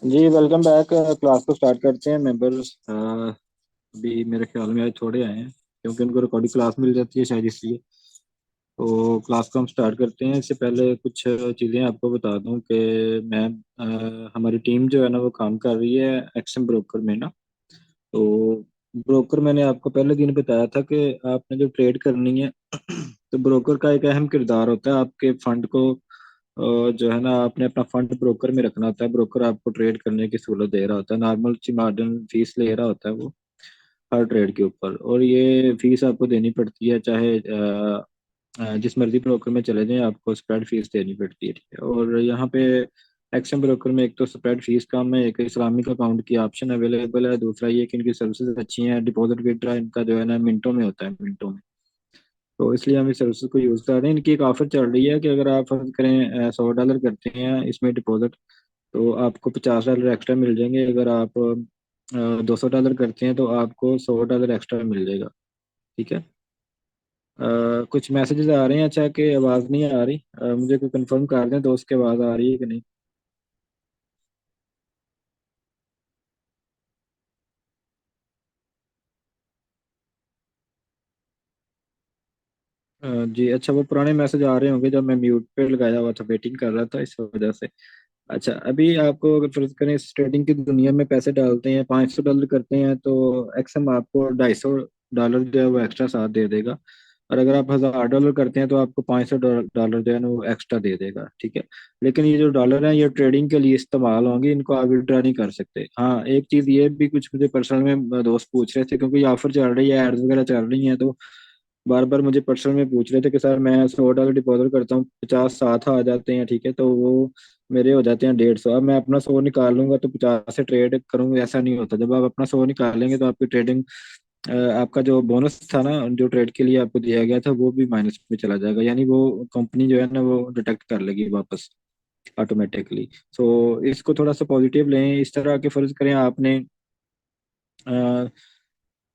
जी welcome back. Class को start करते हैं। मेंबर्स अभी मेरे ख्याल में आज थोड़े आए हैं क्योंकि उनको रिकॉर्डिंग क्लास मिल जाती है शायद इसलिए। तो क्लास को हम स्टार्ट करते हैं। इससे पहले कुछ चीज़ें आपको बता दूं कि मैं हमारी टीम जो है ना वो काम कर रही है एक्सएम ब्रोकर में ना। तो ब्रोकर मैंने आपको पहले दिन बताया था कि आपने जो ट्रेड करनी है तो ब्रोकर का एक अहम किरदार होता है आपके फंड को जो है ना आपने अपना फंड ब्रोकर में रखना होता है। ब्रोकर आपको ट्रेड करने की सहूलत दे रहा होता है, नॉर्मल सी मार्जिन फीस ले रहा होता है वो हर ट्रेड के ऊपर। और ये फीस आपको देनी पड़ती है चाहे जिस मर्जी ब्रोकर में चले जाएं आपको स्प्रेड फीस देनी पड़ती है, ठीक है। और यहाँ पे एक्सएम ब्रोकर में एक तो स्प्रेड फीस कम है, एक इस्लामिक अकाउंट की ऑप्शन अवेलेबल है, दूसरा ये कि इनकी सर्विसेज अच्छी हैं, डिपॉजिट विड्रा इनका जो है ना मिनटों में होता है, मिनटों में। तो इसलिए हम इस सर्विस को यूज़ कर रहे हैं। इनकी एक ऑफर चल रही है कि अगर आप फर्ज करें $100 करते हैं इसमें डिपॉजिट, तो आपको $50 एक्स्ट्रा मिल जाएंगे। अगर आप $200 करते हैं तो आपको $100 एक्स्ट्रा मिल जाएगा, ठीक है। कुछ मैसेजेस आ रहे हैं अच्छा कि आवाज़ नहीं आ रही। मुझे कोई कंफर्म कर दें दोस्त की आवाज़ आ रही है कि नहीं। जी अच्छा, वो पुराने मैसेज आ रहे होंगे जब मैं म्यूट पे लगाया हुआ था, वेटिंग कर रहा था इस वजह से। अच्छा, अभी आपको अगर फर्ज करें इस ट्रेडिंग की दुनिया में पैसे डालते हैं, $500 करते हैं तो एक्सएम आपको $250 जो है वो एक्स्ट्रा साथ दे देगा। और अगर आप $1000 करते हैं तो आपको $500 जो है ना वो एक्स्ट्रा दे देगा, ठीक है। लेकिन ये जो डॉलर है ये ट्रेडिंग के लिए इस्तेमाल होंगे, इनको आप विड्रा नहीं कर सकते। हाँ, एक चीज़ ये भी कुछ मुझे पर्सनल में दोस्त पूछ रहे थे क्योंकि ये ऑफर चल रही है, एड्स वगैरह चल रही हैं, तो बार बार मुझे पर्सनल में पूछ रहे थे कि सर मैं $100 डिपॉजिट करता हूँ, 50 साथ आ जाते हैं, ठीक है, तो वो मेरे हो जाते हैं 150। अब मैं अपना 100 निकाल लूंगा तो 50 से ट्रेड करूंगा, ऐसा नहीं होता। जब आप अपना 100 निकालेंगे तो आपकी ट्रेडिंग, आपका जो बोनस था ना जो ट्रेड के लिए आपको दिया गया था वो भी माइनस में चला जाएगा, यानी वो कंपनी जो है ना वो डिटेक्ट कर लेगी वापस ऑटोमेटिकली। सो इसको थोड़ा सा पॉजिटिव लें। इस तरह के फर्ज करें आपने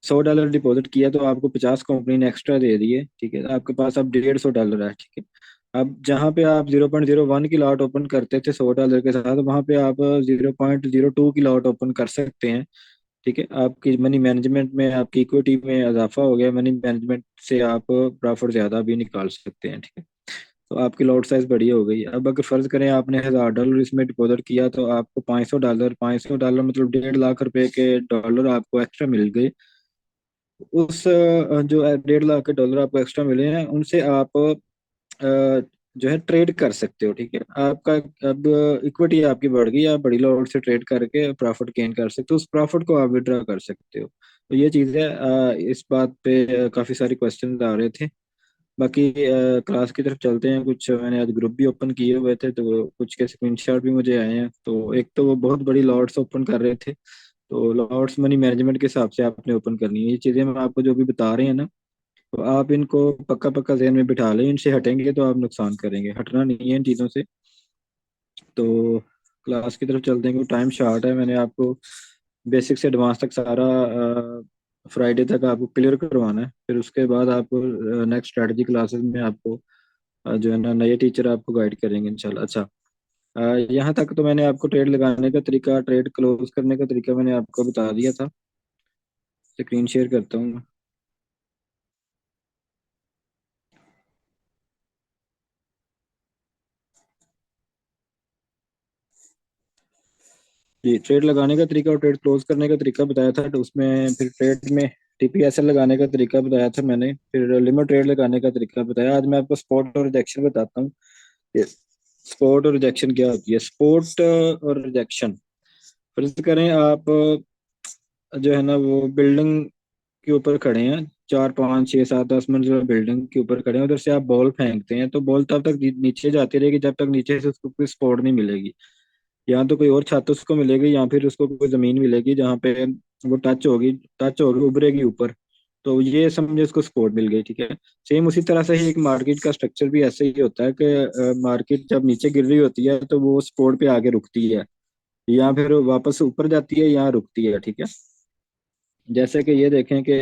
$100 डिपॉजिट किया तो आपको 50 कंपनी ने एक्स्ट्रा दे दिए, ठीक है। आपके पास अब $150 है, ठीक है। अब जहाँ पे आप 0.01 की लॉट ओपन करते थे $100 के साथ, वहाँ पे आप 0.02 की लॉट ओपन कर सकते हैं, ठीक है। आपकी मनी मैनेजमेंट में, आपकी इक्विटी में इजाफा हो गया, मनी मैनेजमेंट से आप प्रॉफिट ज्यादा भी निकाल सकते हैं, ठीक है। तो आपकी लॉट साइज बड़ी हो गई। अब अगर फर्ज करें आपने $1000 इसमें डिपॉजिट किया तो आपको $500 मतलब 1.5 लाख रुपए के डॉलर आपको एक्स्ट्रा मिल गए। उस जो 1.5 लाख के डॉलर आपको एक्स्ट्रा मिले हैं उनसे आप जो है ट्रेड कर सकते हो, ठीक है। आपका अब इक्विटी आपकी बढ़ गई, आप बड़ी लॉट से ट्रेड करके प्रॉफिट गेन कर सकते हो, उस प्रॉफिट को आप विड्रॉ कर सकते हो। तो ये चीज़ है। इस बात पे काफ़ी सारे क्वेश्चन आ रहे थे। बाकी क्लास की तरफ चलते हैं। कुछ मैंने आज ग्रुप भी ओपन किए हुए थे तो कुछ के स्क्रीनशॉट भी मुझे आए हैं। तो एक तो वो बहुत बड़ी लॉट्स ओपन कर रहे थे, तो लॉट्स मनी मैनेजमेंट के हिसाब से आपने ओपन करनी है। ये चीज़ें मैं आपको जो भी बता रहे हैं ना, तो आप इनको पक्का पक्का जहन में बिठा लें। इनसे हटेंगे तो आप नुकसान करेंगे, हटना नहीं है इन चीज़ों से। तो क्लास की तरफ चलते हैं क्योंकि टाइम शॉर्ट है। मैंने आपको बेसिक से एडवांस तक सारा फ्राइडे तक आपको क्लियर करवाना है, फिर उसके बाद आपको नेक्स्ट स्ट्रेटजी क्लासेस में आपको जो है ना नए टीचर आपको गाइड करेंगे इंशाल्लाह। अच्छा, यहाँ तक तो मैंने आपको ट्रेड लगाने का तरीका, ट्रेड क्लोज करने का तरीका मैंने आपको बता दिया था। स्क्रीन शेयर करता हूँ। जी, ट्रेड लगाने का तरीका और ट्रेड क्लोज करने का तरीका बताया था, तो उसमें फिर ट्रेड में टीपीएसएल लगाने का तरीका बताया था मैंने, फिर लिमिट ट्रेड लगाने का तरीका बताया। आज मैं आपको स्पॉट और रिजेक्शन बताता हूँ। ये स्पॉट और रिजेक्शन क्या होती है। स्पॉट और रिजेक्शन, फर्ज करें आप जो है ना वो बिल्डिंग के ऊपर खड़े हैं, 4 5 6 7 10 मंजिला बिल्डिंग के ऊपर खड़े हैं, उधर से आप बॉल फेंकते हैं तो बॉल तब तक नीचे जाती रहेगी जब तक नीचे से उसको कोई स्पॉट नहीं मिलेगी। या तो कोई और छत उसको मिलेगी या फिर उसको कोई जमीन मिलेगी जहाँ पे वो टच होगी, उभरेगी ऊपर। तो ये समझे उसको सपोर्ट मिल गई, ठीक है। सेम उसी तरह से ही एक मार्केट का स्ट्रक्चर भी ऐसे ही होता है कि मार्केट जब नीचे गिर रही होती है तो वो सपोर्ट पे आगे रुकती है, या फिर वापस ऊपर जाती है या रुकती है, ठीक है। जैसे कि ये देखें कि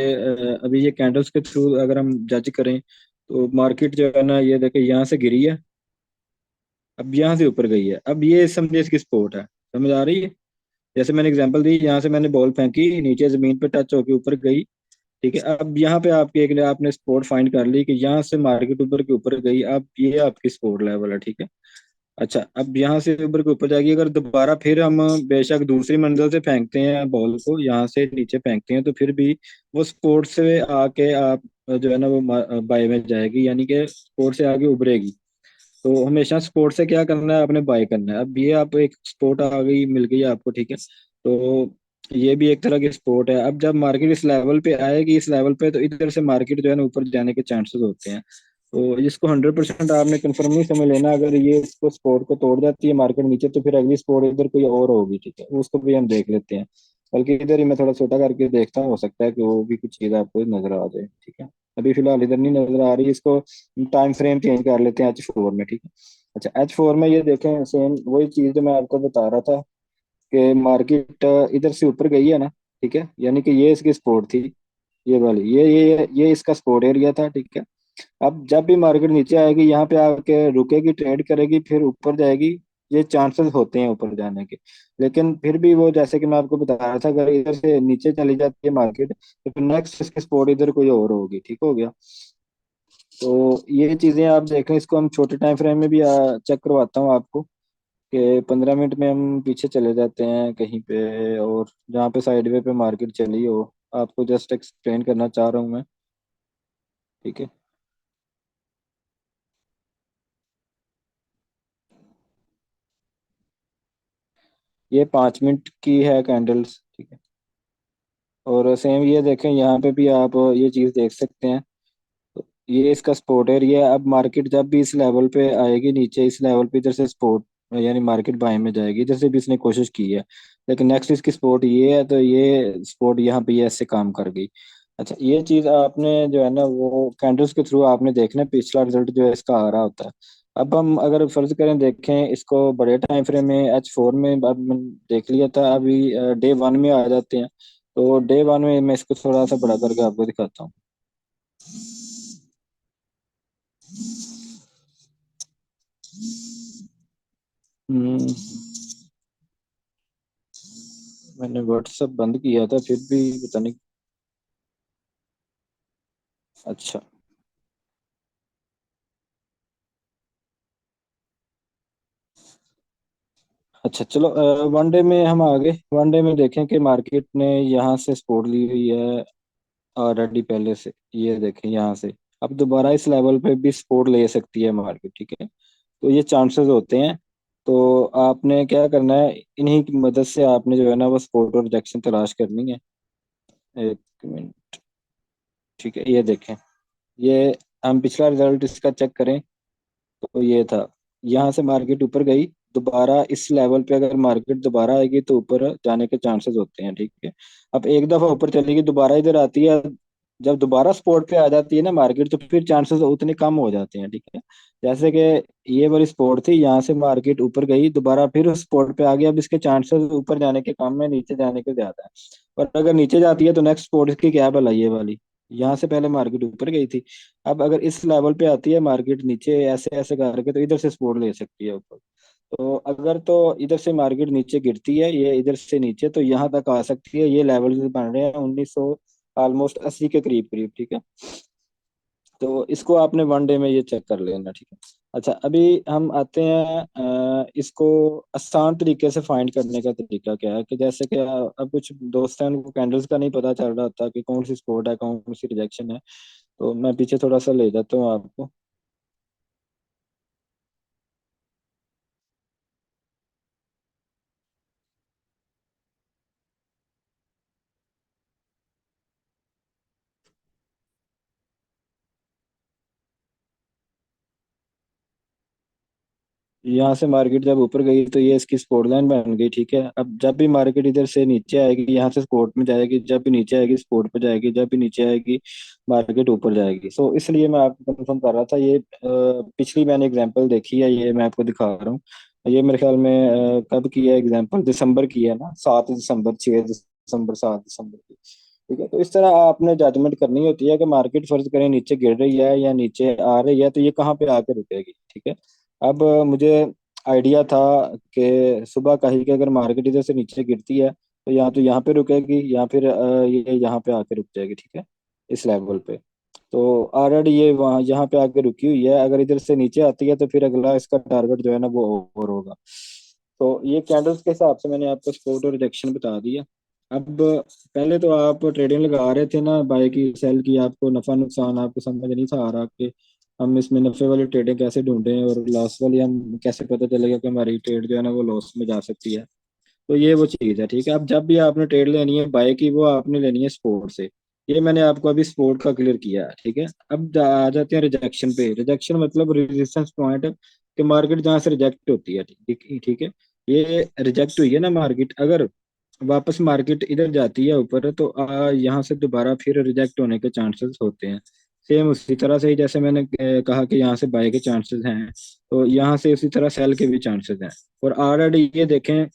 अभी ये कैंडल्स के थ्रू अगर हम जज करें तो मार्केट जो है ना ये देखें यहाँ से गिरी है, अब यहाँ से ऊपर गई है, अब ये समझे इसकी सपोर्ट है। समझ आ रही है। जैसे मैंने एग्जांपल दी, यहाँ से मैंने बॉल फेंकी, नीचे जमीन पे टच होके ऊपर गई। ठीक है, अब यहाँ पे आपकी एक आपने स्पोर्ट फाइंड कर ली कि यहाँ से मार्केट ऊपर के ऊपर गई, अब ये आपकी स्पोर्ट लेवल है। ठीक है। अच्छा, अब यहाँ से ऊपर के ऊपर जाएगी, अगर दोबारा फिर हम बेशक दूसरी मंजिल से फेंकते हैं बॉल को, यहाँ से नीचे फेंकते हैं, तो फिर भी वो स्पोर्ट से आके आप जो है ना वो बाय में जाएगी, यानी कि स्पोर्ट से आगे उभरेगी। तो हमेशा स्पोर्ट से क्या करना है, आपने बाय करना है। अब ये आप एक स्पोर्ट आ गई, मिल गई आपको। ठीक है, तो ये भी एक तरह की स्पोर्ट है। अब जब मार्केट इस लेवल पे आएगी, इस लेवल पे, तो इधर से मार्केट जो है ना ऊपर जाने के चांसेस होते हैं। तो इसको 100% आपने कंफर्म नहीं समझ लेना। अगर ये इसको स्पोर्ट को तोड़ जाती है मार्केट नीचे, तो फिर अगली स्पोर्ट इधर कोई और होगी। ठीक है, उसको भी हम देख लेते हैं। बल्कि इधर ही मैं थोड़ा छोटा करके देखता हूँ, हो सकता है कि वो भी कुछ चीज़ आपको नजर आ जाए। ठीक है, अभी फिलहाल इधर नहीं नजर आ रही, इसको टाइम फ्रेम चेंज कर लेते हैं H4 में। ठीक है। अच्छा, H4 में ये देखें, सेम वही चीज़ जो मैं आपको बता रहा था कि मार्केट इधर से ऊपर गई है ना। ठीक है, यानी कि ये इसकी सपोर्ट थी, ये वाली, ये इसका सपोर्ट एरिया था। ठीक है। अब जब भी मार्केट नीचे आएगी, यहाँ पे आके रुकेगी, ट्रेड करेगी, फिर ऊपर जाएगी, ये चांसेस होते हैं ऊपर जाने के। लेकिन फिर भी वो, जैसे कि मैं आपको बता रहा था, अगर इधर से नीचे चली जाती है मार्केट, तो फिर नेक्स्ट इसकी सपोर्ट इधर कोई और होगी। ठीक हो गया। तो ये चीजें आप देखें, इसको हम छोटे टाइम फ्रेम में भी चेक करवाता हूँ आपको, कि 15 मिनट में हम पीछे चले जाते हैं कहीं पे, और जहाँ पे साइडवे पे मार्केट चली हो, आपको जस्ट एक्सप्लेन करना चाह रहा हूँ मैं। ठीक है। ये 5 मिनट की है कैंडल्स। ठीक है। और सेम ये देखें, यहाँ पे भी आप ये चीज़ देख सकते हैं। तो ये इसका सपोर्ट एरिया है। अब मार्केट जब भी इस लेवल पे आएगी नीचे, इस लेवल पे, इधर से सपोर्ट, यानी मार्केट बाय में जाएगी। इधर से भी इसने कोशिश की है, लेकिन नेक्स्ट इसकी सपोर्ट ये है, तो ये सपोर्ट यहाँ पे ये ऐसे काम कर गई। अच्छा, ये चीज आपने जो है ना वो कैंडल्स के थ्रू आपने देखना है, पिछला रिजल्ट जो है इसका आ रहा होता है। अब हम अगर फर्ज करें, देखें इसको बड़े टाइम फ्रेम में H4 में, अब मैंने देख लिया था, अभी डे 1 में आ जाते हैं। तो डे 1 में मैं इसको थोड़ा सा बड़ा करके आपको दिखाता हूँ। हम्म, मैंने व्हाट्सएप बंद किया था, फिर भी पता नहीं। अच्छा। अच्छा, चलो, वनडे में हम आ गए। वनडे में देखें कि मार्केट ने यहाँ से सपोर्ट ली हुई है ऑलरेडी पहले से। ये देखें यहाँ से, अब दोबारा इस लेवल पे भी सपोर्ट ले सकती है मार्केट। ठीक है, तो ये चांसेस होते हैं। तो आपने क्या करना है, इन्हीं की मदद से आपने जो है ना वो सपोर्ट और रिजेक्शन तलाश करनी है। एक मिनट। ठीक है, ये देखें, ये हम पिछला रिजल्ट इसका चेक करें, तो ये था, यहाँ से मार्केट ऊपर गई, दोबारा इस लेवल पे अगर मार्केट दोबारा आएगी तो ऊपर जाने के चांसेस होते हैं। ठीक है। अब एक दफा ऊपर चलेगी, दोबारा इधर आती है, जब दोबारा स्पोर्ट पे आ जाती है ना मार्केट, तो फिर चांसेस उतने कम हो जाते हैं। ठीक है। जैसे कि ये वाली स्पोर्ट थी, यहाँ से मार्केट ऊपर गई, दोबारा फिर उस स्पोर्ट पे आ गया, अब इसके चांसेस ऊपर जाने के कम है, नीचे जाने के ज्यादा है। और अगर नीचे जाती है, तो नेक्स्ट स्पोर्ट इसकी क्या भला, ये वाली, यहाँ से पहले मार्केट ऊपर गई थी, अब अगर इस लेवल पे आती है मार्केट नीचे, ऐसे ऐसे करके, तो इधर से सपोर्ट ले सकती है ऊपर। तो अगर तो इधर से मार्केट नीचे गिरती है, ये इधर से नीचे, तो यहाँ तक आ सकती है। ये लेवल बन रहे हैं 1900, ऑलमोस्ट 80 के करीब करीब। ठीक है। तो इसको आपने वनडे में ये चेक कर लेना। ठीक है। अच्छा, अभी हम आते हैं इसको आसान तरीके से फाइंड करने का तरीका क्या है, कि जैसे कि अब कुछ दोस्त हैं, उनको कैंडल्स का नहीं पता चल रहा था कि कौन सी सपोर्ट है, कौन सी रिजेक्शन है। तो मैं पीछे थोड़ा सा ले जाता हूँ आपको। यहाँ से मार्केट जब ऊपर गई, तो ये इसकी सपोर्ट लाइन बन गई। ठीक है, अब जब भी मार्केट इधर से नीचे आएगी, यहाँ से सपोर्ट में जाएगी, जब भी नीचे आएगी सपोर्ट पे जाएगी, जब भी नीचे आएगी मार्केट ऊपर जाएगी। सो इसलिए मैं आपको कंफर्म कर रहा था। ये पिछली मैंने एग्जांपल देखी है, ये मैं आपको दिखा रहा हूँ। ये मेरे ख्याल में कब की है एग्जांपल, दिसंबर की है ना, 7 दिसंबर, 6 दिसंबर, 7 दिसंबर की। ठीक है, तो इस तरह आपने जजमेंट करनी होती है कि मार्केट फर्ज करें नीचे गिर रही है या नीचे आ रही है, तो ये कहाँ पे आके रुकेगी। ठीक है। अब मुझे आइडिया था कि सुबह कहीं के अगर मार्केट इधर से नीचे गिरती है तो यहाँ पे रुकेगी, या फिर ये यहाँ पे आके रुक जाएगी, ठीक है, इस लेवल पे। तो ऑलरेडी ये वहाँ यहाँ पे आके रुकी हुई है, अगर इधर से नीचे आती है तो फिर अगला इसका टारगेट जो है ना वो ओवर होगा। तो ये कैंडल्स के हिसाब से मैंने आपको सपोर्ट और रिजेक्शन बता दिया। अब पहले तो आप ट्रेडिंग लगा रहे थे ना, बाय की सेल की, आपको नफा नुकसान आपको समझ नहीं था आ रहा कि हम इसमें नफे वाली ट्रेडिंग कैसे ढूंढें और लॉस वाली हम कैसे पता चलेगा कि हमारी ट्रेड जो है ना वो लॉस में जा सकती है। तो ये वो चीज़ है, ठीक है। अब जब भी आपने ट्रेड लेनी है बाय की, वो आपने लेनी है सपोर्ट से। ये मैंने आपको अभी सपोर्ट का क्लियर किया है, ठीक है। अब आ जाते हैं रिजेक्शन पे। रिजेक्शन मतलब रेजिस्टेंस पॉइंट कि मार्केट जहाँ से रिजेक्ट होती है, ठीक ठीक है। ये रिजेक्ट हुई है ना मार्केट, अगर वापस मार्केट इधर जाती है ऊपर, तो यहाँ से दोबारा फिर रिजेक्ट होने के चांसेस होते हैं। सेम उसी तरह से ही जैसे मैंने कहा कि यहाँ से बाय के चांसेस हैं, तो यहाँ से उसी तरह सेल के भी चांसेस हैं। और ऑलरेडी ये देखें,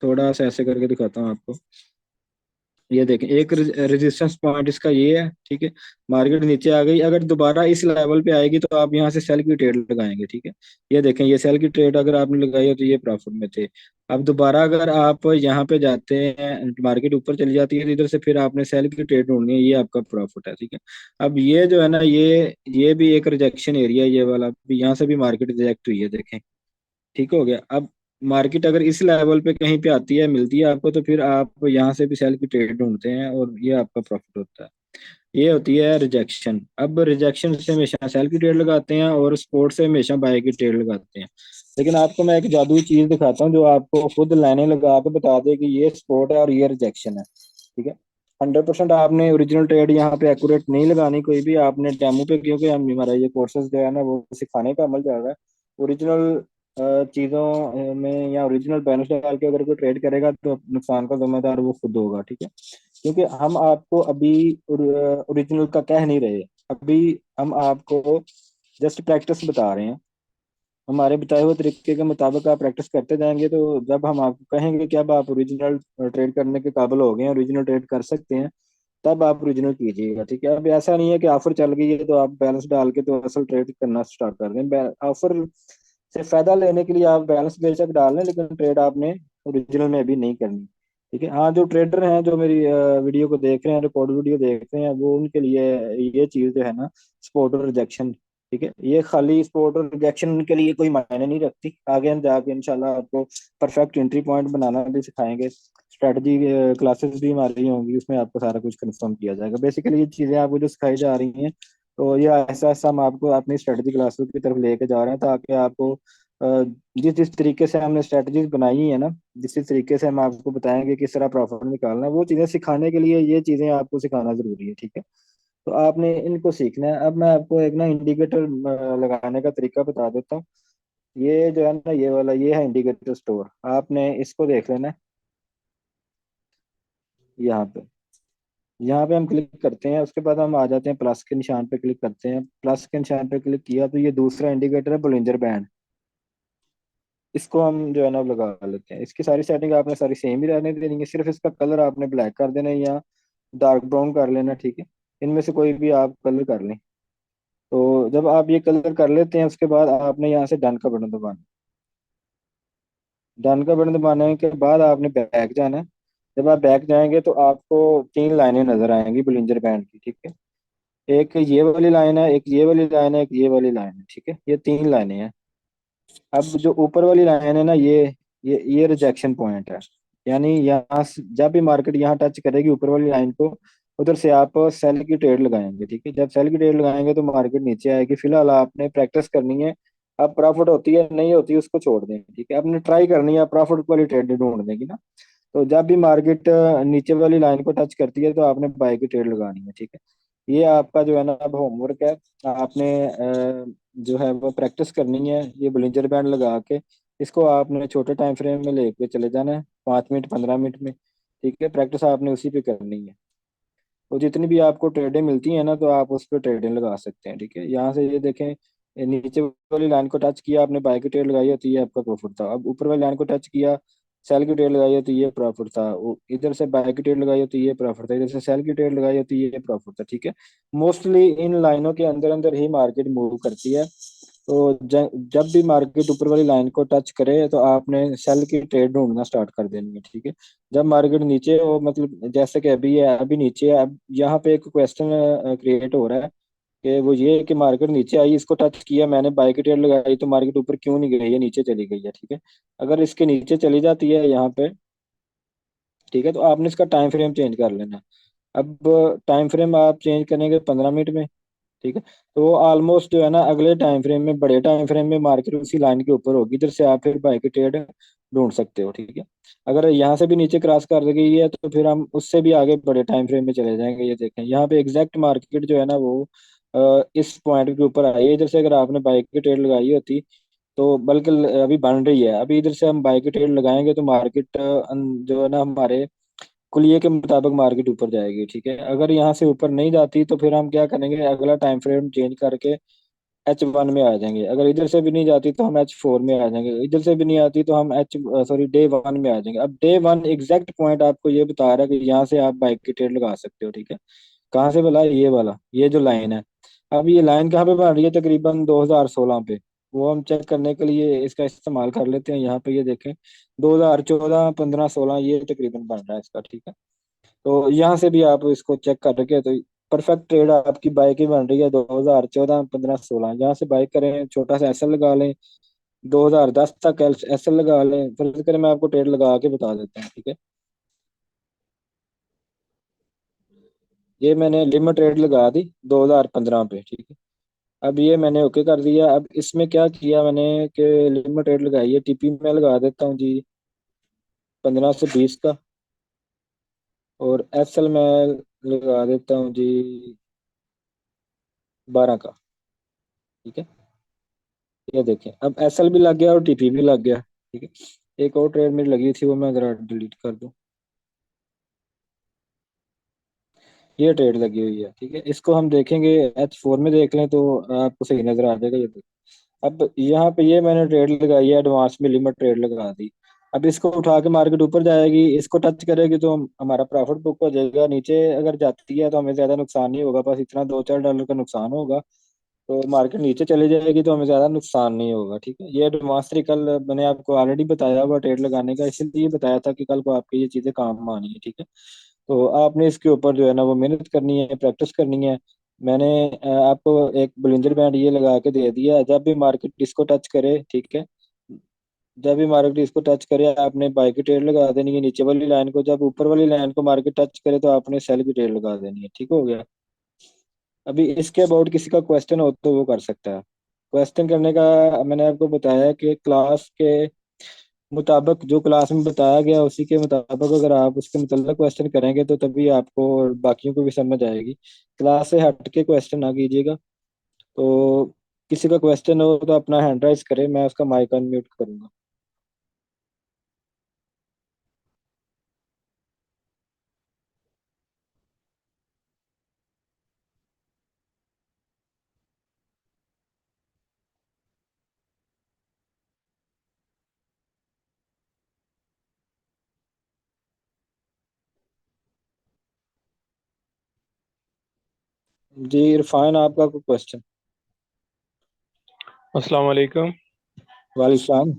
थोड़ा सा ऐसे करके दिखाता हूँ आपको। ये देखें, एक रेजिस्टेंस पॉइंट इसका ये है, ठीक है। मार्केट नीचे आ गई, अगर दोबारा इस लेवल पे आएगी तो आप यहाँ से सेल की ट्रेड लगाएंगे, ठीक है। ये देखें, ये सेल की ट्रेड अगर आपने लगाई हो तो ये प्रॉफिट में थे। अब दोबारा अगर आप यहाँ पे जाते हैं, मार्केट ऊपर चली जाती है तो इधर से फिर आपने सेल की ट्रेड ढूंढनी है, ये आपका प्रॉफिट है, ठीक है। अब ये जो है ना, ये भी एक रिजेक्शन एरिया, ये वाला भी, यहाँ से भी मार्केट रिजेक्ट हुई है, देखें, ठीक हो गया। अब मार्केट अगर इस लेवल पे कहीं पे आती है, मिलती है आपको, तो फिर आप यहाँ से भी सेल की ट्रेड ढूंढते हैं और ये आपका प्रॉफिट होता है। ये होती है रिजेक्शन। अब रिजेक्शन से हमेशा सेल की ट्रेड लगाते हैं और सपोर्ट से हमेशा बाय की ट्रेड लगाते हैं। लेकिन आपको मैं एक जादुई चीज दिखाता हूँ जो आपको खुद लाइनें लगा के बता दे कि ये सपोर्ट है और ये रिजेक्शन है, ठीक है। 100% आपने ओरिजिनल ट्रेड यहाँ पे एक्यूरेट नहीं लगानी कोई भी, आपने डेमो पे, क्योंकि हम हमारा ये कोर्सेज जो है ना वो सिखाने का अमल चल रहा है। ओरिजिनल चीजों में या ओरिजिनल बैलेंस डाल के अगर कोई ट्रेड करेगा तो नुकसान का जिम्मेदार वो खुद होगा, ठीक है। क्योंकि हम आपको अभी ओरिजिनल का कह नहीं रहे, अभी हम आपको जस्ट प्रैक्टिस बता रहे हैं। हमारे बताए हुए तरीके के मुताबिक आप प्रैक्टिस करते जाएंगे तो जब हम आपको कहेंगे कि अब आप ओरिजिनल ट्रेड करने के काबिल हो गए हैं, ओरिजिनल ट्रेड कर सकते हैं, तब आप ओरिजिनल कीजिएगा, ठीक है। अब ऐसा नहीं है कि ऑफर चल गई है तो आप बैलेंस डाल के तो असल ट्रेड करना स्टार्ट कर दें। ऑफर से फायदा लेने के लिए आप बैलेंस बेशक डाल लें, लेकिन ट्रेड आपने ओरिजिनल में भी नहीं करनी, ठीक है। हाँ, जो ट्रेडर हैं जो मेरी वीडियो को देख रहे हैं, रिकॉर्ड वीडियो देख रहे हैं, वो उनके लिए ये चीज़ जो है ना, सपोर्ट और रिजेक्शन, ठीक है, ये खाली सपोर्ट और रिजेक्शन उनके लिए कोई मायने नहीं रखती। आगे हम जाके इंशाल्लाह आपको परफेक्ट एंट्री पॉइंट बनाना भी सिखाएंगे। स्ट्रेटजी क्लासेस भी हमारी होंगी, उसमें आपको सारा कुछ कंफर्म किया जाएगा। बेसिकली ये चीज़ें आपको जो सिखाई जा रही हैं, तो ये ऐसा ऐसा हम आपको अपनी स्ट्रेटजी क्लासेस की तरफ लेके जा रहे हैं, ताकि आपको जिस जिस तरीके से हमने स्ट्रेटजीज बनाई है ना, जिस जिस तरीके से हम आपको बताएंगे किस तरह प्रॉफिट निकालना है, वो चीज़ें सिखाने के लिए ये चीज़ें आपको सिखाना जरूरी है, ठीक है। तो आपने इनको सीखना है। अब मैं आपको एक ना इंडिकेटर लगाने का तरीका बता देता हूँ। ये जो है ना, ये वाला, ये है इंडिकेटर स्टोर, आपने इसको देख लेना है। यहाँ पे, यहाँ पे हम क्लिक करते हैं, उसके बाद हम आ जाते हैं प्लस के निशान पे क्लिक करते हैं। प्लस के निशान पे क्लिक किया तो ये दूसरा इंडिकेटर है बुलिंजर बैंड, इसको हम जो है ना लगा लेते हैं। इसकी सारी सेटिंग आपने सारी सेम ही रहने देनी है, सिर्फ इसका कलर आपने ब्लैक कर देना है या डार्क ब्राउन कर लेना, ठीक है। इनमें से कोई भी आप कलर कर लें। तो जब आप ये कलर कर लेते हैं, उसके बाद आपने यहाँ से डन का बटन दबाना। डन का बटन दबाने के बाद आपने बैक जाना है। जब आप बैक जाएंगे तो आपको तीन लाइनें नजर आएंगी बुलिंजर बैंड की, ठीक है। एक ये वाली लाइन है, एक ये वाली लाइन है, एक ये वाली लाइन है, ठीक है, ये तीन लाइनें हैं। अब जो ऊपर वाली लाइन है ना, ये रिजेक्शन पॉइंट है। यानी यहाँ जब भी मार्केट यहाँ टच करेगी ऊपर वाली लाइन को, उधर से आप सेल की ट्रेड लगाएंगे, ठीक है। जब सेल की ट्रेड लगाएंगे तो मार्केट नीचे आएगी। फिलहाल आपने प्रैक्टिस करनी है। अब प्रॉफिट होती है नहीं होती उसको छोड़ दें, ठीक है। आपने ट्राई करनी है, प्रॉफिट वाली ट्रेड ढूंढ देंगी ना। तो जब भी मार्केट नीचे वाली लाइन को टच करती है तो आपने बाय की ट्रेड लगानी है, ठीक है। ये आपका जो है ना अब होमवर्क है। आपने जो है वो प्रैक्टिस करनी है, ये ब्लिंजर बैंड लगा के इसको आपने छोटे टाइम फ्रेम में लेके चले जाना है, 5 मिनट 15 मिनट में, ठीक है। प्रैक्टिस आपने उसी पे करनी है। तो जितनी भी आपको ट्रेडें मिलती हैं ना, तो आप उस पर ट्रेडिंग लगा सकते हैं, ठीक है। यहाँ से ये देखें, ये नीचे वाली लाइन को टच किया आपने, बाय की ट्रेड लगाई होती है, आपका प्रॉफिट था। अब ऊपर वाली लाइन को टच किया, सेल की ट्रेड लगाई होती है, ये प्रॉफिट था। इधर से बाय की ट्रेड लगाई होती है, ये प्रॉफिट था। इधर से सेल की ट्रेड लगाई होती है, ये प्रॉफिट था, ठीक है। मोस्टली इन लाइनों के अंदर अंदर ही मार्केट मूव करती है। तो जब भी मार्केट ऊपर वाली लाइन को टच करे तो आपने सेल की ट्रेड ढूंढना स्टार्ट कर देनी है, ठीक है। जब मार्केट नीचे हो, मतलब जैसे कि अभी है, अभी नीचे है, अब यहाँ पे एक क्वेश्चन क्रिएट हो रहा है कि वो ये है कि मार्केट नीचे आई, इसको टच किया, मैंने बाय की ट्रेड लगाई, तो मार्केट ऊपर क्यों नहीं गई है, नीचे चली गई है, ठीक है। अगर इसके नीचे चली जाती है यहाँ पे, ठीक है, तो आपने इसका टाइम फ्रेम चेंज कर लेना। अब टाइम फ्रेम आप चेंज करेंगे 15 मिनट में, ठीक है। तो वो ऑलमोस्ट जो है ना, अगले टाइम फ्रेम में, बड़े टाइम फ्रेम में मार्केट उसी लाइन के ऊपर होगी, इधर से आप फिर बाय की ट्रेड ढूंढ सकते हो, ठीक है। अगर यहाँ से भी नीचे क्रॉस कर गई है तो फिर हम उससे भी आगे बड़े टाइम फ्रेम में चले जाएंगे। ये देखें यहाँ पे एग्जैक्ट मार्केट जो है ना वो इस पॉइंट के ऊपर आई है। इधर से अगर आपने बाय की ट्रेड लगाई होती तो, बल्कि अभी बन रही है, अभी इधर से हम बाय की ट्रेड लगाएंगे तो मार्केट जो है ना हमारे कुलिये के मुताबिक मार्केट ऊपर जाएगी, ठीक है। अगर यहाँ से ऊपर नहीं जाती तो फिर हम क्या करेंगे, अगला टाइम फ्रेम चेंज करके H1 में आ जाएंगे। अगर इधर से भी नहीं जाती तो हम H4 में आ जाएंगे, इधर से भी नहीं आती तो हम डे 1 में आ जाएंगे। अब डे 1 एग्जैक्ट पॉइंट आपको ये बता रहा है कि यहाँ से आप बाइक की ट्रेड लगा सकते हो, ठीक है। कहाँ से बोला, ये वाला, ये जो लाइन है। अब ये लाइन कहाँ पे बन रही है, तकरीबन 2016 पे। वो हम चेक करने के लिए इसका इस्तेमाल कर लेते हैं। यहाँ पे ये देखें, 2014, 15, 16 ये तकरीबन बन रहा है इसका, ठीक है। तो यहाँ से भी आप इसको चेक करके तो परफेक्ट ट्रेड आपकी बाइक की बन रही है 2014, 15, 16। यहाँ से बाइक करें, छोटा सा एसएल लगा लें, 2010 तक एसएल लगा लें, फिर करें, मैं आपको ट्रेड लगा के बता देता हूँ, ठीक है। ये मैंने लिमिट ट्रेड लगा दी 2015 पे, ठीक है। अब ये मैंने ओके कर दिया। अब इसमें क्या किया मैंने कि लिमिट ट्रेड लगाई है, टीपी में लगा देता हूँ जी 15 से 20 का, और एसएल में लगा देता हूँ जी 12 का, ठीक है। ये देखें, अब एसएल भी लग गया और टीपी भी लग गया, ठीक है। एक और ट्रेड मेरी लगी थी, वो मैं जरा डिलीट कर दूं। ये ट्रेड लगी हुई है, ठीक है। इसको हम देखेंगे, H4 में देख लें तो आपको सही नजर आ जाएगा। ये देखें, अब यहाँ पे ये मैंने ट्रेड लगाई है, एडवांस में लिमिट ट्रेड लगा दी। अब इसको उठा के मार्केट ऊपर जाएगी, इसको टच करेगी तो हमारा प्रॉफिट बुक हो जाएगा। नीचे अगर जाती है तो हमें ज्यादा नुकसान नहीं होगा, बस इतना $2-4 का नुकसान होगा। तो मार्केट नीचे चली जाएगी तो हमें ज्यादा नुकसान नहीं होगा, ठीक है। ये एडवांस तरीका मैंने आपको ऑलरेडी बताया हुआ ट्रेड लगाने का, इसलिए बताया था कि कल को आपकी ये चीजें काम आनी है, ठीक है। तो आपने इसके ऊपर जो है ना वो मेहनत करनी है, प्रैक्टिस करनी है। मैंने आपको एक बुलिंजर बैंड ये लगा के दे दिया, जब भी मार्केट इसको टच करे, ठीक है, जब भी मार्केट इसको टच करे आपने बाय की ट्रेड लगा देनी है नीचे वाली लाइन को। जब ऊपर वाली लाइन को मार्केट टच करे तो आपने सेल की ट्रेड लगा देनी है, ठीक हो गया। अभी इसके अबाउट किसी का क्वेश्चन हो तो वो कर सकता है। क्वेश्चन करने का मैंने आपको बताया कि क्लास के मुताबिक, जो क्लास में बताया गया उसी के मुताबिक अगर आप उसके मुताबिक क्वेश्चन करेंगे तो तभी आपको और बाकियों को भी समझ आएगी। क्लास से हट के क्वेश्चन ना कीजिएगा। तो किसी का क्वेश्चन हो तो अपना हैंड राइज करे, मैं उसका माइक अनम्यूट करूंगा। जी इरफान, आपका कोई क्वेश्चन? अस्सलाम वालेकुम। वालेकुम।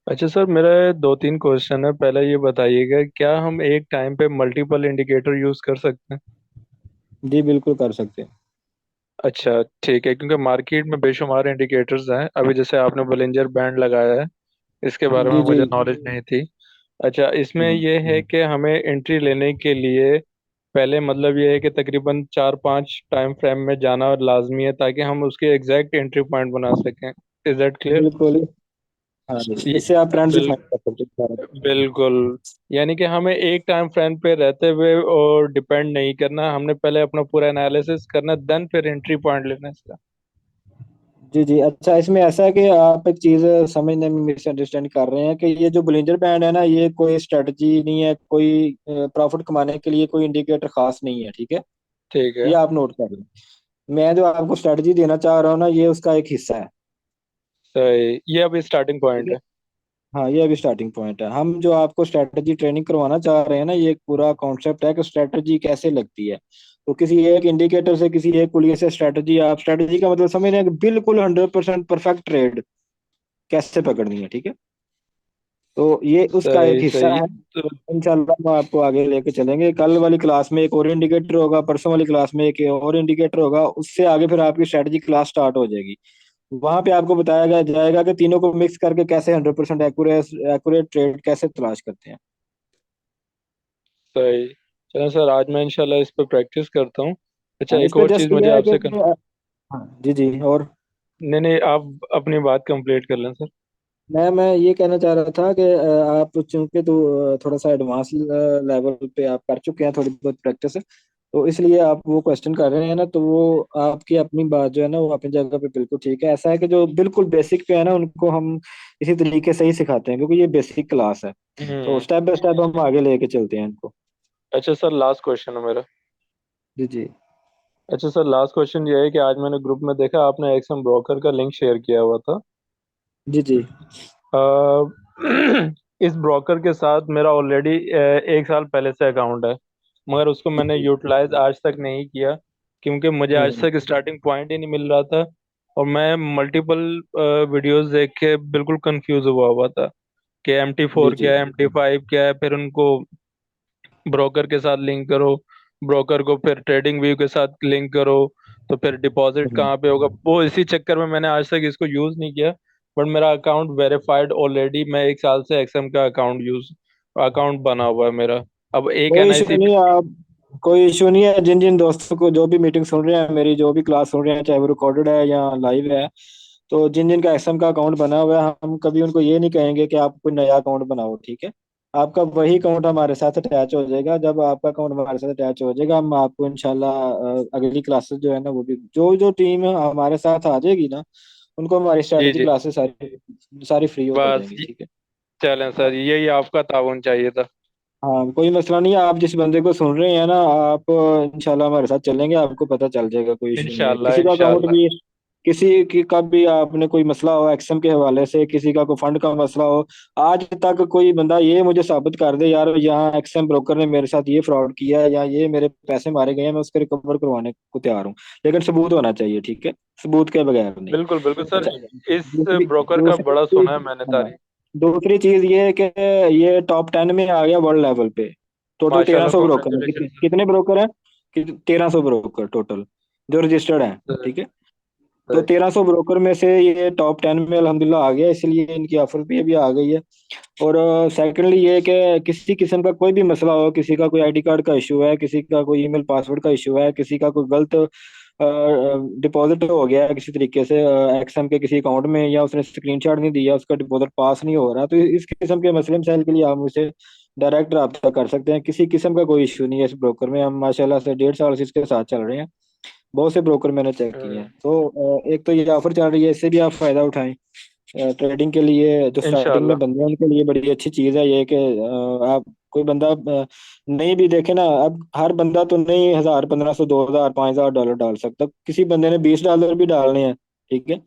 अच्छा सर, मेरा दो तीन क्वेश्चन है। पहले ये बताइएगा, क्या हम एक टाइम पे मल्टीपल इंडिकेटर यूज कर सकते हैं? जी बिल्कुल कर सकते हैं। अच्छा ठीक है, क्योंकि मार्केट में बेशुमार इंडिकेटर्स हैं। अभी जैसे आपने बोलिंजर बैंड लगाया है, इसके बारे में जी जी। मुझे नॉलेज नहीं थी। अच्छा, इसमें हम्म। ये है कि हमें एंट्री लेने के लिए पहले मतलब ये है कि तकरीबन 4-5 टाइम फ्रेम में जाना लाजमी है, ताकि हम उसके एग्जैक्ट एंट्री पॉइंट बना सकें। Is that clear? बिल्कुल। हाँ जी, इससे आप ट्रेंड बिल, डिफाइन कर सकते हैं सारा। बिल्कुल। यानी कि हमें एक टाइम फ्रेम पे रहते हुए और डिपेंड नहीं करना, हमने पहले अपना पूरा एनालिसिस करना, देन फिर एंट्री पॉइंट लेना इसका। जी जी। अच्छा, इसमें ऐसा है कि आप एक चीज समझने में मिसअंडरस्टैंड कर रहे हैं कि ये जो बुलिंजर बैंड है ना, ये कोई स्ट्रेटजी नहीं है, कोई प्रॉफिट कमाने के लिए कोई इंडिकेटर खास नहीं है, ठीक है। ठीक है। ये आप नोट कर लें। मैं जो आपको स्ट्रेटजी देना चाह रहा हूँ ना, ये उसका एक हिस्सा है, सही, ये अभी स्टार्टिंग ठीक पॉइंट है। है। हाँ, ये अभी स्टार्टिंग पॉइंट है। हम जो आपको स्ट्रेटजी ट्रेनिंग करवाना चाह रहे हैं ना, ये एक पूरा कॉन्सेप्ट है कि स्ट्रेटजी कैसे लगती है। तो किसी एक इंडिकेटर से, किसी एक पुलिस से स्ट्रेटजी, आप स्ट्रेटजी का मतलब समझ रहे हैं कि बिल्कुल 100% परफेक्ट ट्रेड कैसे पकड़नी है, ठीक है। तो ये उसका एक सही हिस्सा सही। है। तो इंशाल्लाह हम आपको आगे लेके चलेंगे। कल वाली क्लास में एक और इंडिकेटर होगा, परसों वाली क्लास में एक और इंडिकेटर होगा, उससे आगे फिर आपकी स्ट्रेटजी क्लास स्टार्ट हो जाएगी। वहां पे आपको बताया जाएगा कि तीनों को मिक्स करके कैसे 100% एक्यूरेट एक्यूरेट ट्रेड कैसे तलाश करते हैं। सही। चलो सर, आज मैं इंशाल्लाह इस पे प्रैक्टिस करता हूँ। अच्छा, हाँ, एक इसमें और चीज़ जस्ट मुझे ये है कि आपसे हाँ जी जी। और नहीं नहीं, आप अपनी बात कंप्लीट कर लें सर। मैं ये कहना चाह रहा था कि आप चूंकि तो थोड़ा सा एडवांस लेवल पे आप कर चुके हैं, थोड़ी बहुत प्रैक्टिस, तो इसलिए आप वो क्वेश्चन कर रहे हैं ना, तो वो आपकी अपनी बात जो है ना वो अपनी जगह पे बिल्कुल ठीक है। ऐसा है कि जो बिल्कुल बेसिक पे है ना उनको हम इसी तरीके से ही सिखाते हैं, क्योंकि ये बेसिक क्लास है। तो हम्म। स्टेप बाय स्टेप हम आगे लेके चलते हैं इनको। अच्छा सर, लास्ट क्वेश्चन है मेरा। जी जी। अच्छा सर, लास्ट क्वेश्चन ये है कि आज मैंने ग्रुप में देखा आपने एक्सएम ब्रोकर का लिंक शेयर किया हुआ था। जी जी। अ, इस ब्रोकर के साथ मेरा ऑलरेडी 1 साल पहले से अकाउंट है, मगर उसको जी मैंने जी। यूटिलाइज आज तक नहीं किया, क्योंकि मुझे आज हम्म। तक स्टार्टिंग पॉइंट ही नहीं मिल रहा था। और मैं मल्टीपल वीडियोस देख के बिल्कुल कंफ्यूज हुआ हुआ था कि जी MT4 जी। क्या है, MT5 क्या है, फिर उनको ब्रोकर के साथ लिंक करो, ब्रोकर को फिर ट्रेडिंग व्यू के साथ लिंक करो, तो फिर डिपॉजिट हम्म। कहाँ पे होगा, वो इसी चक्कर में मैंने आज तक इसको यूज नहीं किया। बट मेरा अकाउंट वेरीफाइड ऑलरेडी, मैं 1 साल से एक्सएम का अकाउंट बना हुआ है मेरा। अब एक कोई इशू NIC नहीं है आप, कोई इशू नहीं है। जिन जिन दोस्तों को जो भी मीटिंग सुन रहे हैं, मेरी जो भी क्लास सुन रहे हैं, चाहे वो रिकॉर्डेड है या लाइव है, तो जिन जिन का एसएम का अकाउंट बना हुआ है, हम कभी उनको ये नहीं कहेंगे कि आप कोई नया अकाउंट बनाओ, ठीक है। आपका वही अकाउंट हमारे साथ अटैच हो जाएगा। जब आपका अकाउंट हमारे साथ अटैच हो जाएगा, हम आपको इंशाल्लाह अगली क्लासेस जो है ना, वो भी जो जो टीम हमारे साथ आ जाएगी ना, उनको हमारी जी स्ट्रेटेजी जी। क्लासेस सारी सारी फ्री हो बस जाएंगी, ठीक है। चलें सर, यही आपका ताउन चाहिए था। हाँ, कोई मसला नहीं है। आप जिस बंदे को सुन रहे हैं ना, आप इंशाल्लाह हमारे साथ चलेंगे, आपको पता चल जाएगा, कोई इशू नहीं है। इंशाल्लाह किसी का अकाउंट इंशाल्लाह। भी, किसी की का भी आपने कोई मसला हो एक्सएम के हवाले से, किसी का कोई फंड का मसला हो, आज तक कोई बंदा ये मुझे साबित कर दे यार यहाँ एक्सएम ब्रोकर ने मेरे साथ ये फ्रॉड किया है या ये मेरे पैसे मारे गए हैं, मैं उसके रिकवर करवाने को तैयार हूँ। लेकिन सबूत होना चाहिए, ठीक है, सबूत के बगैर नहीं। बिल्कुल बिल्कुल सर। अच्छा, इस दूसरी ब्रोकर का दूसरी बड़ा सुना है चीज, मैंने हाँ, तारीफ। दूसरी चीज ये है कि ये टॉप 10 में आ गया वर्ल्ड लेवल पे। टोटल तेरह माशाल्लाह, सौ ब्रोकर हैं। Congratulation sir. कितने ब्रोकर हैं? 1300 ब्रोकर टोटल जो रजिस्टर्ड हैं, सही ठीक है। तो सही। 1300 ब्रोकर में से ये टॉप 10 में अल्हम्दुलिल्लाह आ गया, इसलिए इनकी ऑफर भी अभी आ गई है। और सेकंडली ये है कि किसी किस्म का कोई भी मसला हो, किसी का कोई आईडी कार्ड का इशू है, किसी का कोई ईमेल पासवर्ड का इशू है, किसी का कोई गलत डिपॉजिट हो गया है किसी तरीके से एक्सएम के किसी अकाउंट में, या उसने स्क्रीनशॉट नहीं दिया, उसका डिपॉजिट पास नहीं हो रहा, तो इस किस्म के मसले मसाइल के लिए आप मुझसे डायरेक्ट रब्ता कर सकते हैं। किसी किस्म का कोई इशू नहीं है इस ब्रोकर में। हम माशाल्लाह से 1.5 साल से इसके साथ चल रहे हैं। बहुत से ब्रोकर मैंने चेक किए हम्म। हैं। तो एक तो ये ऑफर चल रही है, इससे भी आप फायदा उठाएं। ट्रेडिंग के लिए जो स्टार्टिंग में इंशाल्लाह। बंदे हैं उनके लिए बड़ी अच्छी चीज़ है ये कि आप कोई बंदा नहीं भी देखे ना, अब हर बंदा तो नहीं 1000 1500 2000 5000 डॉलर डाल सकता। किसी बंदे ने $20 भी डालने हैं, ठीक है।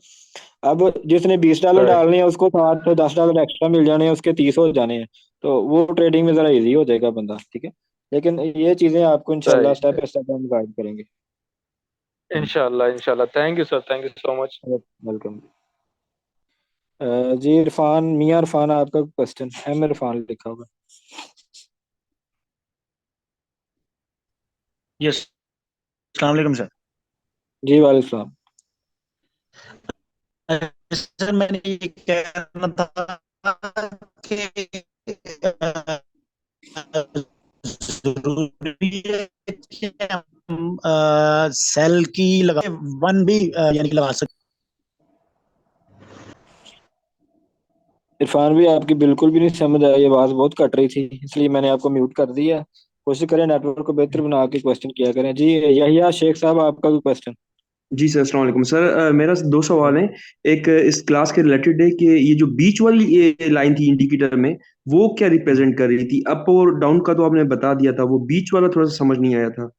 अब जिसने $20 सही डालने हैं उसको 8 10 डॉलर एक्स्ट्रा मिल जाने हैं, उसके 30 हो जाने हैं। तो वो ट्रेडिंग में जरा इजी हो जाएगा बंदा, ठीक है। लेकिन ये चीज़ें आपको इंशाल्लाह सही स्टेप सही। बाय स्टेप हम गाइड करेंगे। इंशाल्लाह इंशाल्लाह, thank you sir, thank you so much. Welcome. जी इरफान, मियां इरफान, आपका क्वेश्चन है, इरफान लिखा होगा। यस। अस्सलाम वालेकुम सर। जी वालेकुम सलाम। सर मैंने ये कहना था कि जरूरी है कि हम सेल की लगा वन भी यानी कि लगा सकते। इरफान भी आपकी बिल्कुल भी नहीं समझ आई, आवाज बहुत कट रही थी, इसलिए मैंने आपको म्यूट कर दिया। कोशिश करें नेटवर्क को बेहतर बना के क्वेश्चन किया करें। जी यहिया शेख साहब, आपका भी क्वेश्चन। जी सर, अस्सलाम वालेकुम सर। मेरा दो सवाल हैं। एक इस क्लास के रिलेटेड है कि ये जो बीच वाली ये लाइन थी इंडिकेटर में, वो क्या रिप्रेजेंट कर रही थी? अप और डाउन का तो आपने बता दिया था, वो बीच वाला थोड़ा सा समझ नहीं आया था।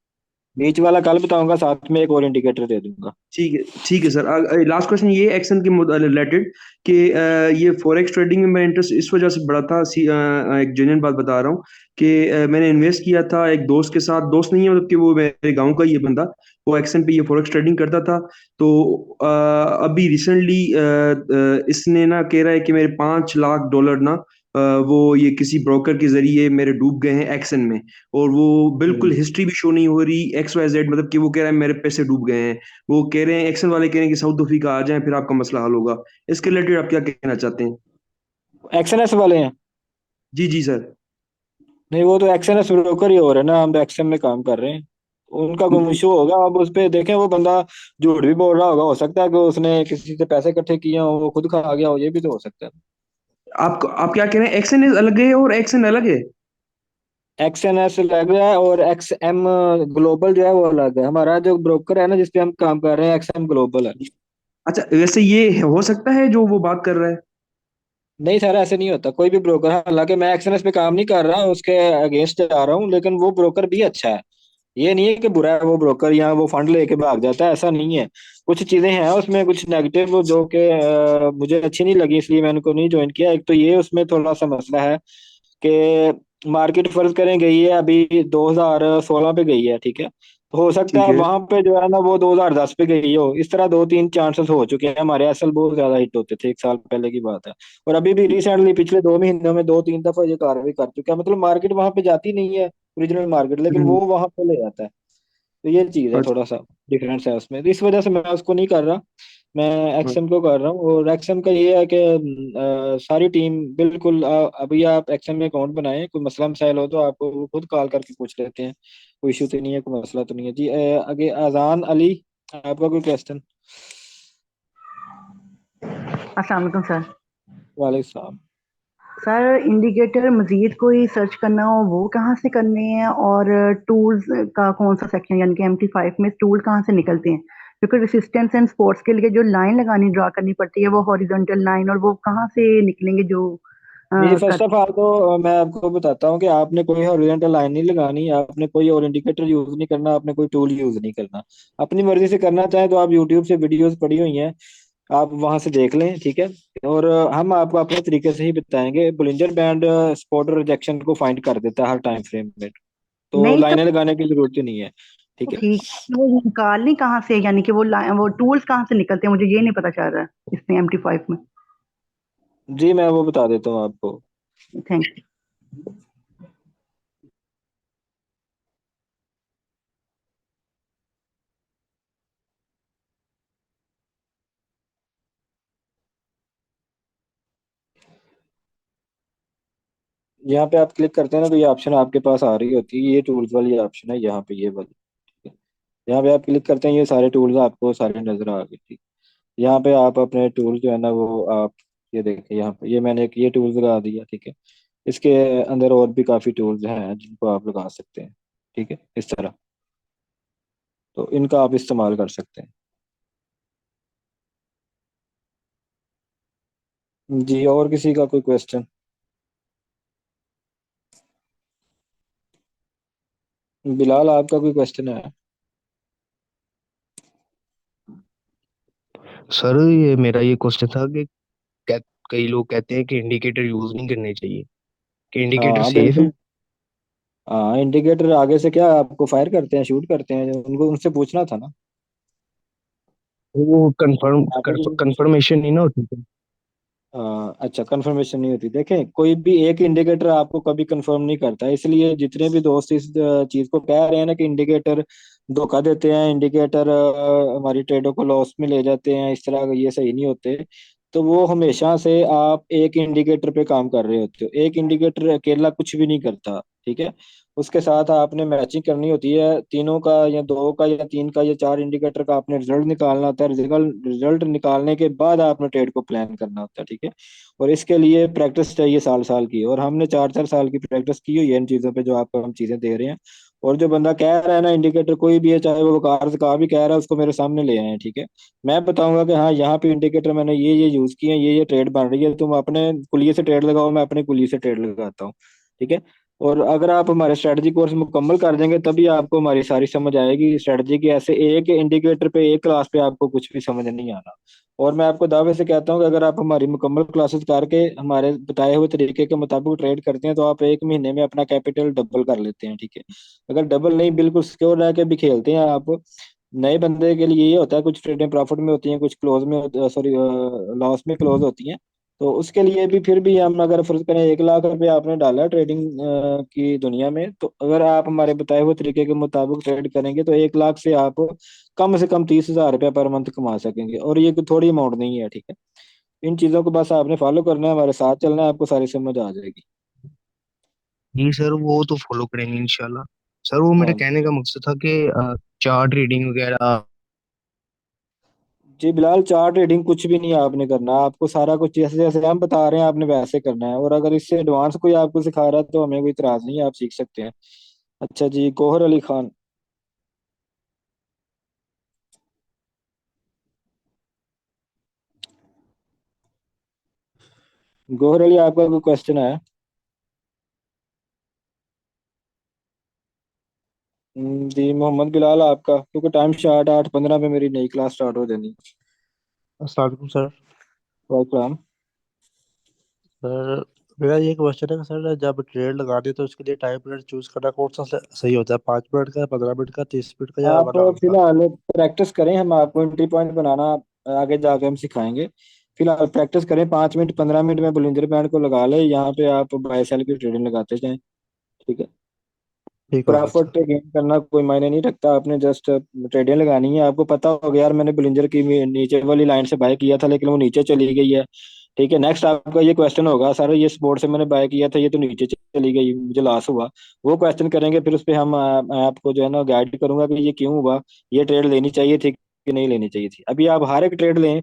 बीच वाला कल बताऊंगा, साथ में एक और इंडिकेटर दे दूंगा। ठीक है सर। लास्ट क्वेश्चन ये एक्शन के रिलेटेड कि ये फॉरेक्स ट्रेडिंग में मेरा इंटरेस्ट इस वजह से बढ़ा था। एक जेन्युइन बात बता रहा हूँ कि मैंने इन्वेस्ट किया था एक दोस्त के साथ। दोस्त नहीं है मतलब कि वो मेरे गांव का ही है बंदा। वो एक्शन पे ये फॉरेक्स ट्रेडिंग करता था। तो अभी रिसेंटली इसने ना कह रहा है कि मेरे $5 लाख ना वो ये किसी ब्रोकर के जरिए मेरे डूब गए हैं एक्शन में। और वो बिल्कुल हम्म। हिस्ट्री भी शो नहीं हो रही XYZ, मतलब कि वो कह रहा है मेरे पैसे डूब गए हैं। वो कह रहे हैं, एक्शन वाले कह रहे हैं कि साउथ अफ्रीका आ जाएं फिर आपका मसला हल होगा। इसके रिलेटेड आप क्या कहना चाहते हैं? एक्सएनएस वाले हैं? जी जी सर। नहीं, वो तो एक्सएनएस ब्रोकर ही हो रहे हैं ना, हम तो एक्सएम में काम कर रहे हैं। उनका कोई इशू होगा, अब उस पे देखें। वो बंदा झूठ भी बोल रहा होगा, हो सकता है कि उसने किसी से पैसे इकट्ठे किए हो, वो खुद खा गया हो, ये भी तो हो सकता है। आप क्या कह रहे हैं, एक्शन अलग है और एक्शन अलग है? एक्सएनएस अलग है और एक्सएम ग्लोबल जो है वो अलग है। हमारा जो ब्रोकर है ना जिसपे हम काम कर रहे हैं, एक्सएम ग्लोबल है। अच्छा, वैसे ये हो सकता है जो वो बात कर रहा है? नहीं सर, ऐसे नहीं होता कोई भी ब्रोकर। हालांकि मैं एक्सएनएस पे काम नहीं कर रहा, उसके अगेंस्ट जा रहा हूँ, लेकिन वो ब्रोकर भी अच्छा है। ये नहीं है कि बुरा है वो ब्रोकर या वो फंड लेके भाग जाता है, ऐसा नहीं है। कुछ चीजें हैं उसमें, कुछ नेगेटिव जो कि मुझे अच्छी नहीं लगी, इसलिए मैंने को नहीं ज्वाइन किया। एक तो ये उसमें थोड़ा सा मसला है कि मार्केट फर्ज करें गई है अभी 2016 पे गई है, ठीक है। तो हो सकता ठीक है है। वहां पे जो है ना वो 2010 पे गई हो। इस तरह दो तीन चांसेस हो चुके हैं। हमारे एसएल बहुत ज्यादा हिट होते थे, 1 साल पहले की बात है। और अभी भी रिसेंटली पिछले 2 महीनों में 2-3 दफा ये कार्रवाई कर चुका है। मतलब मार्केट वहां पे जाती नहीं है, ओरिजिनल मार्केट, लेकिन हम्म। वो वहां पे ले जाता है। तो ये चीज है, अच्छा। थोड़ा सा डिफरेंस है उसमें, तो इस वजह से मैं उसको नहीं कर रहा। मैं हाँ। एक्सएम को कर रहा हूँ। और एक्सएम का ये है कि सारी टीम बिल्कुल अभी आप एक्सएम में अकाउंट बनाएं, कोई मसला मसाइल हो तो आपको वो खुद कॉल करके पूछ लेते हैं। कोई इशू तो नहीं है, कोई मसला तो नहीं है जी। आगे अजान अली, आपका कोई क्वेश्चन? अस्सलाम वालेकुम सर। वालेकुम सलाम। सर इंडिकेटर मजीद कोई सर्च करना हो वो कहाँ से करने हैं, और टूल्स का कौन सा सेक्शन, यानी कि MT5 में टूल कहाँ से निकलते हैं? क्योंकि रेसिस्टेंस एंड सपोर्ट्स के लिए जो लाइन लगानी ड्रा करनी पड़ती है वो हॉरिजॉन्टल लाइन, और वो कहाँ से निकलेंगे जो जी, कर। फर्स्ट ऑफ ऑल तो मैं आपको बताता हूँ कि आपने कोई हॉरिजॉन्टल लाइन नहीं लगानी, आपने कोई और इंडिकेटर यूज नहीं करना, आपने कोई टूल यूज नहीं करना। अपनी मर्जी से करना चाहें तो आप यूट्यूब से वीडियोस पड़ी हुई हैं, आप वहां से देख लें, ठीक है। और हम आपको अपने तरीके से ही बताएंगे। बुलिंजर बैंड सपोर्ट और रिजेक्शन को फाइंड कर देता है हर टाइम फ्रेम में, तो नहीं तो लाइनें लगाने की जरूरत ही नहीं है, ठीक है। ठीक, वो निकालनी कहाँ से, यानी कि वो टूल्स कहाँ से निकलते हैं, मुझे ये नहीं पता चल रहा है इसमें MT5 में। जी मैं वो बता देता हूँ आपको। Thank you. यहाँ पे आप क्लिक करते हैं ना तो ये ऑप्शन आपके पास आ रही होती है, ये टूल्स वाली ऑप्शन है यहाँ पे, ये वाली, ठीक है। यहाँ पे आप क्लिक करते हैं, ये सारे टूल्स आपको सारे नजर आ गए, ठीक। यहाँ पे आप अपने टूल जो है ना वो आप ये देखिए, यहाँ पे ये मैंने एक ये टूल लगा दिया, ठीक है। इसके अंदर और भी काफी टूल्स हैं जिनको आप लगा सकते हैं, ठीक है, इस तरह। तो इनका आप इस्तेमाल कर सकते हैं। जी, और किसी का कोई क्वेश्चन? बिलाल, आपका कोई क्वेश्चन है? सर ये मेरा ये क्वेश्चन था कि कै- कई लोग कहते हैं कि इंडिकेटर यूज नहीं करने चाहिए, कि इंडिकेटर हाँ सेफ है? बिल्कुल। हाँ, इंडिकेटर आगे से क्या आपको फायर करते हैं, शूट करते हैं, उनको उनसे पूछना था ना। वो कंफर्म अगर कंफर्मेशन नहीं ना होती थी। अच्छा, कंफर्मेशन नहीं होती। देखें, कोई भी एक इंडिकेटर आपको कभी कंफर्म नहीं करता, इसलिए जितने भी दोस्त इस चीज को कह रहे हैं ना कि इंडिकेटर धोखा देते हैं, इंडिकेटर हमारी ट्रेडों को लॉस में ले जाते हैं, इस तरह ये सही नहीं होते। तो वो हमेशा से आप एक इंडिकेटर पे काम कर रहे होते हो। एक इंडिकेटर अकेला कुछ भी नहीं करता, ठीक है। उसके साथ आपने मैचिंग करनी होती है तीनों का, या दो का, या तीन का, या चार इंडिकेटर का। आपने रिजल्ट निकालना होता है, रिजल्ट रिजल्ट निकालने के बाद आपने ट्रेड को प्लान करना होता है, ठीक है। और इसके लिए प्रैक्टिस चाहिए साल साल की, और हमने 4-4 साल की प्रैक्टिस की हुई है इन चीज़ों पे जो आपको हम चीज़ें दे रहे हैं। और जो बंदा कह रहा है ना इंडिकेटर कोई भी है, चाहे वो वकार से कहा भी कह रहा है, उसको मेरे सामने ले आए हैं, ठीक है। मैं बताऊंगा कि हाँ यहाँ पे इंडिकेटर मैंने ये यूज किए हैं, ये ट्रेड बन रही है, तुम अपने कुलिये से ट्रेड लगाओ, मैं अपने कुलिये से ट्रेड लगाता हूँ, ठीक है। और अगर आप हमारे स्ट्रेटजी कोर्स मुकम्मल कर देंगे तभी आपको हमारी सारी समझ आएगी स्ट्रेटजी की। ऐसे एक इंडिकेटर पे एक क्लास पे आपको कुछ भी समझ नहीं आना। और मैं आपको दावे से कहता हूँ कि अगर आप हमारी मुकम्मल क्लासेस करके हमारे बताए हुए तरीके के मुताबिक ट्रेड करते हैं तो आप एक महीने में अपना कैपिटल डबल कर लेते हैं, ठीक है। अगर डबल नहीं, बिल्कुल सिक्योर रह के भी खेलते हैं आप। नए बंदे के लिए ये होता है, कुछ ट्रेडें प्रॉफिट में होती हैं, कुछ क्लोज में, सॉरी, लॉस में क्लोज होती हैं। तो उसके लिए भी फिर भी हम अगर फर्ज करें 1 लाख रुपए आपने डाला ट्रेडिंग की दुनिया में, तो अगर आप हमारे बताए हुए तरीके के मुताबिक ट्रेड करेंगे तो 1 लाख से कम 30,000 रुपया पर मंथ कमा सकेंगे। और ये कोई थोड़ी अमाउंट नहीं है, ठीक है। इन चीजों को बस आपने फॉलो करना है, हमारे साथ चलना है, आपको सारी समझ आ जाएगी। नहीं सर, वो तो फॉलो करेंगे इंशाल्लाह। सर वो मेरे हाँ कहने का मकसद था कि चार्ट रीडिंग वगैरह। जी बिलाल, चार्ट रीडिंग कुछ भी नहीं आपने करना, आपको सारा कुछ जैसे जैसे हम बता रहे हैं आपने वैसे करना है। और अगर इससे एडवांस कोई आपको सिखा रहा है तो हमें कोई इतराज नहीं है, आप सीख सकते हैं। अच्छा जी, गोहर अली खान। गोहर अली, आपका कोई क्वेश्चन है? जी मोहम्मद बिलाल आपका, क्योंकि टाइम स्टार्ट 8:15 पे मेरी नई क्लास स्टार्ट हो जानी। अस्सलाम वालेकुम सर। वेलकम। सर मेरा ये क्वेश्चन है कि सर जब ट्रेड लगानी है तो उसके लिए टाइम पीरियड चूज करना कौन सा सही होता है, 5 मिनट का, 15 मिनट का, 30 मिनट का या आप 1 आवर का? फिलहाल प्रैक्टिस करें, हम आपको एंट्री पॉइंट बनाना आगे जाके हम सिखाएंगे। फिलहाल प्रैक्टिस करें, 5 मिनट 15 मिनट में बुलिंजर बैंड को लगा ले, यहाँ पे आप बाय सेल की ट्रेडिंग लगाते जाएं, ठीक है। ठीक होगा सर। प्रॉफिट गेन करना कोई मायने नहीं रखता, आपने जस्ट ट्रेडिंग लगानी है। आपको पता होगा यार, मैंने बुलिंजर की नीचे वाली लाइन से बाय किया था लेकिन वो नीचे चली गई है, ठीक है। नेक्स्ट आपका ये क्वेश्चन होगा, सर ये सपोर्ट से मैंने बाय किया था, ये तो नीचे चली गई, मुझे लॉस हुआ। वो क्वेश्चन करेंगे, फिर उस पे हम मैं आपको जो है ना गाइड करूंगा कि ये क्यों हुआ, ये ट्रेड लेनी चाहिए थी कि नहीं लेनी चाहिए थी। अभी आप हर एक ट्रेड लें,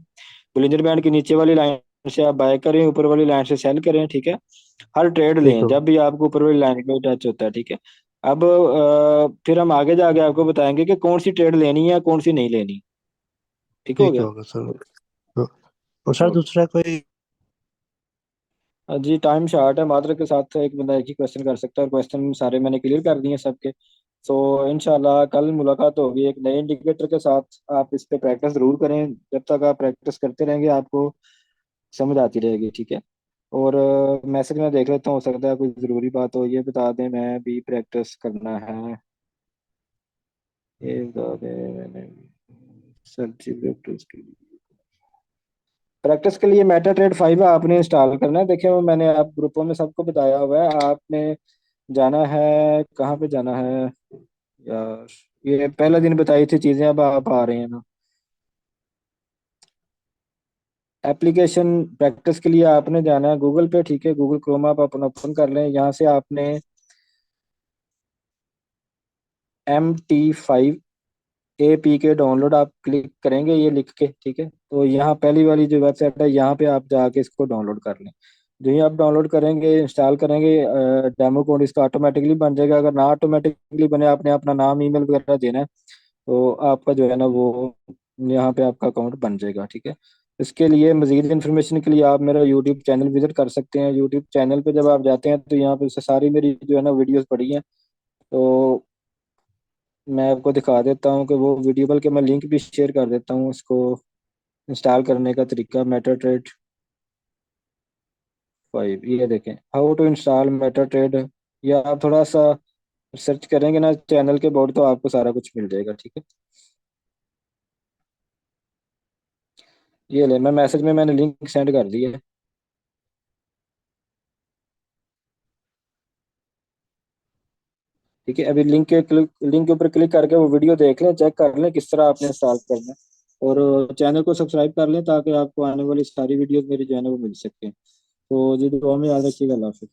बुलिंजर बैंड की नीचे वाली लाइन से आप बाय करें, ऊपर वाली लाइन से सेल करें, ठीक है। हर ट्रेड ठीक लें होगा। जब भी आपको ऊपर वाली लाइन पे टच होता है, ठीक है। अब फिर हम आगे जाके आपको बताएंगे कि कौन सी ट्रेड लेनी है कौन सी नहीं लेनी, ठीक हो ठीक गया। होगा सर। तो और सर ओके। दूसरा कोई? जी टाइम शॉर्ट है, मात्र के साथ एक बंदा एक ही क्वेश्चन कर सकता है, और क्वेश्चन सारे मैंने क्लियर कर दिए सबके। सो इंशाल्लाह कल मुलाकात होगी एक नए इंडिकेटर के साथ। आप इस पे प्रैक्टिस जरूर करें, जब तक आप प्रैक्टिस करते रहेंगे आपको समझ आती रहेगी, ठीक है। और मैसेज में देख लेता हूँ, हो सकता है कोई ज़रूरी बात हो, ये बता दें, मैं भी प्रैक्टिस करना है, ये बता दें मैंने सर जी प्रैक्टिस के लिए मेटा ट्रेड 5 आपने इंस्टॉल करना है। देखिए वो मैंने आप ग्रुपों में सबको बताया हुआ है, आपने जाना है, कहाँ पे जाना है यार, ये पहला दिन बताई थी चीज़ें, अब आप आ रहे हैं ना। एप्लीकेशन प्रैक्टिस के लिए आपने जाना है गूगल पे, ठीक है। गूगल क्रोम आप अपना ओपन कर लें, यहाँ से आपने MT5 APK डाउनलोड आप क्लिक करेंगे ये लिख के, ठीक है। तो यहाँ पहली वाली जो वेबसाइट है यहाँ पे आप जाके इसको डाउनलोड कर लें। जो ही आप डाउनलोड करेंगे इंस्टॉल करेंगे, डेमो कोड इसका ऑटोमेटिकली बन जाएगा। अगर ना ऑटोमेटिकली बने, आपने अपना नाम ईमेल वगैरह देना है, तो आपका जो है ना वो यहाँ पे आपका अकाउंट बन जाएगा, ठीक है। इसके लिए मजीद इन्फॉर्मेशन के लिए आप मेरा यूट्यूब चैनल विजिट कर सकते हैं। यूट्यूब चैनल पे जब आप जाते हैं तो यहाँ पे सारी मेरी जो है ना वीडियोस पड़ी हैं। तो मैं आपको दिखा देता हूँ कि वो वीडियो, बल्कि मैं लिंक भी शेयर कर देता हूँ इसको इंस्टॉल करने का तरीका। मेटा ट्रेड 5, ये देखें, how to install Meta trade. या आप थोड़ा सा सर्च करेंगे ना चैनल के बोर्ड तो आपको सारा कुछ मिल जाएगा, ठीक है। ये ले, मैं मैसेज में मैंने लिंक सेंड कर दिया है, ठीक है। अभी लिंक के ऊपर क्लिक करके वो वीडियो देख लें, चेक कर लें किस तरह आपने इंस्टॉल करना है। और चैनल को सब्सक्राइब कर लें ताकि आपको आने वाली सारी वीडियोस मेरी जो है ना वो मिल सके। तो जी दुआ में याद रखिएगा, अल्लाह हाफिज़।